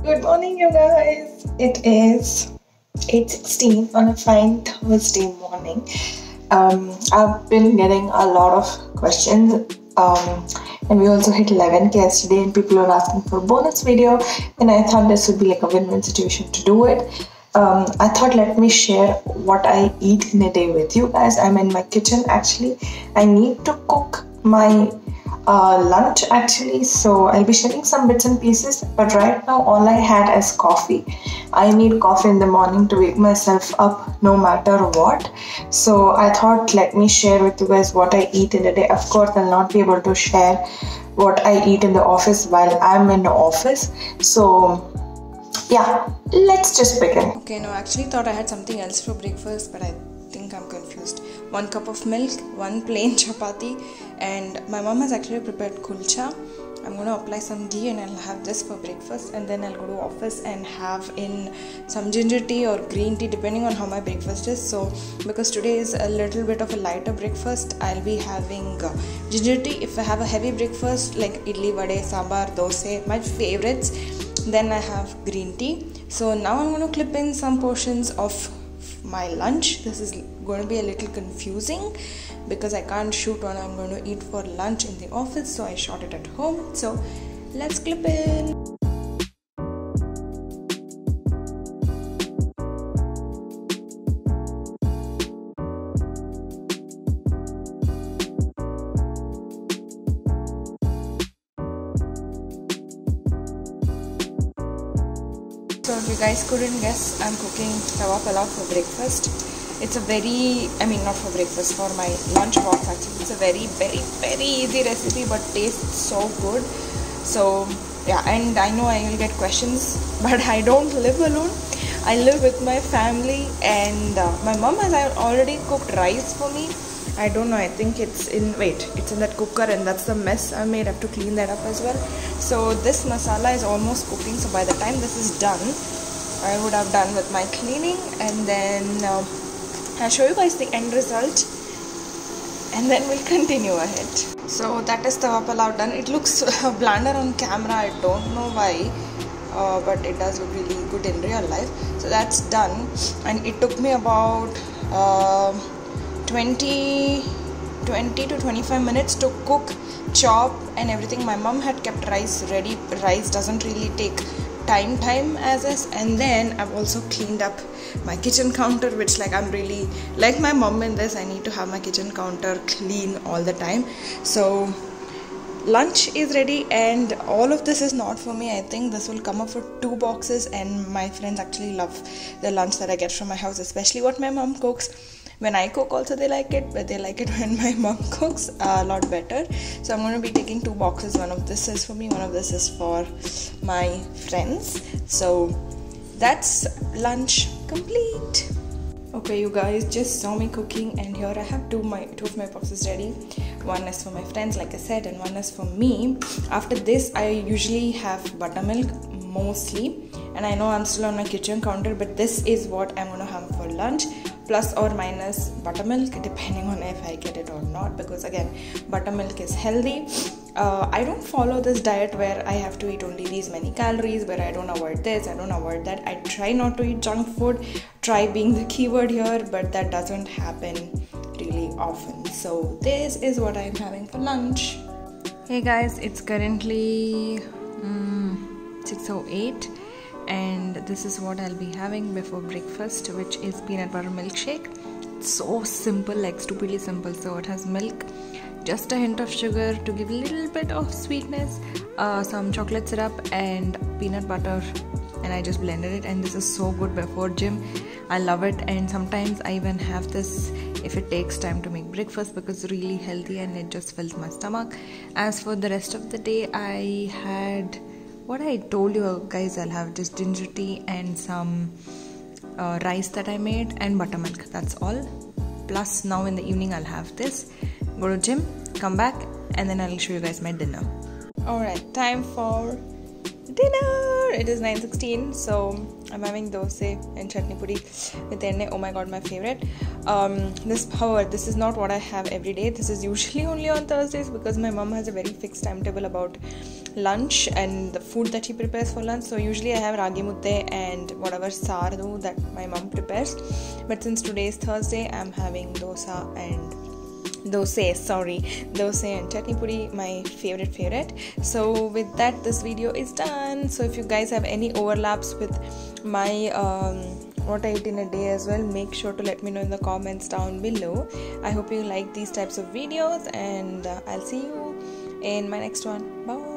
Good morning, you guys. It is 8:16 on a fine Thursday morning. I've been getting a lot of questions, and we also hit 11K yesterday, and people are asking for a bonus video. And I thought this would be like a win-win situation to do it. I thought let me share what I eat in a day with you guys. I'm in my kitchen actually. I need to cook my lunch actually, so I'll be sharing some bits and pieces, but right now all I had is coffee. I need coffee in the morning to wake myself up no matter what. So I thought let me share with you guys what I eat in a day. Of course I'll not be able to share what I eat in the office while I'm in the office. So yeah, let's just begin. Okay, no, I actually thought I had something else for breakfast, but I think I'm confused. 1 cup of milk, 1 plain chapati, and my mom has actually prepared kulcha. I'm going to apply some ghee and I'll have this for breakfast, and then I'll go to office and have in some ginger tea or green tea depending on how my breakfast is. So because today is a little bit of a lighter breakfast, I'll be having ginger tea. If I have a heavy breakfast like idli, vade, sambar, dosa, my favorites, then I have green tea. So now I'm going to clip in some portions of my lunch. This is going to be a little confusing because I can't shoot what I'm going to eat for lunch in the office, so I shot it at home. So let's clip in. So if you guys couldn't guess, I'm cooking tawa palav for breakfast. It's a very, not for breakfast, for my lunch box actually. It's a very easy recipe but tastes so good. So yeah, and I know I will get questions, but I don't live alone. I live with my family, and my mom has already cooked rice for me. I don't know, I think it's in that cooker, and that's the mess I made. I have to clean that up as well. So this masala is almost cooking, so by the time this is done, I would have done with my cleaning, and then I'll show you guys the end result, and then we'll continue ahead. So that is tawa palav done. It looks blander on camera, I don't know why, but it does look really good in real life. So that's done, and it took me about 20 to 25 minutes to cook, chop and everything. My mom had kept rice ready. Rice doesn't really take time as is. And then I've also cleaned up my kitchen counter, which I'm really like my mom in this. I need to have my kitchen counter clean all the time. So lunch is ready, and all of this is not for me. I think this will come up for 2 boxes, and my friends actually love the lunch that I get from my house, especially what my mom cooks. When I cook also they like it, but they like it when my mom cooks a lot better. So I'm going to be taking 2 boxes. One of this is for me, one of this is for my friends. So that's lunch complete. Okay, you guys just saw me cooking, and here I have two of my boxes ready. One is for my friends, like I said, and one is for me. After this, I usually have buttermilk mostly, and I know I'm still on my kitchen counter, but this is what I'm gonna have for lunch, plus or minus buttermilk, depending on if I get it or not, because again, buttermilk is healthy. I don't follow this diet where I have to eat only these many calories, where I don't avoid this, I don't avoid that. I try not to eat junk food, try being the keyword here, but that doesn't happen really often. So this is what I'm having for lunch. Hey guys, it's currently 6:08, and this is what I'll be having before breakfast, which is peanut butter milkshake. It's so simple, like stupidly simple. So it has milk, just a hint of sugar to give a little bit of sweetness, some chocolate syrup and peanut butter, and I just blended it, and this is so good before gym. I love it, and sometimes I even have this if it takes time to make breakfast, because it's really healthy and it just fills my stomach. As for the rest of the day, I had what I told you guys. I'll have just ginger tea and some rice that I made and buttermilk. That's all. Plus now in the evening I'll have this, go to gym, come back, and then I'll show you guys my dinner. Alright, time for dinner. It is 9:16, so I'm having dosa and chutney puri with enne. Oh my god, my favorite. This is not what I have every day. This is usually only on Thursdays because my mom has a very fixed timetable about lunch and the food that she prepares for lunch. So usually I have ragi mudde and whatever sardu that my mom prepares. But since today is Thursday, I'm having dosa and chutney puri, my favorite. So with that, this video is done. So if you guys have any overlaps with my what I eat in a day as well, make sure to let me know in the comments down below. I hope you like these types of videos, and I'll see you in my next one. Bye.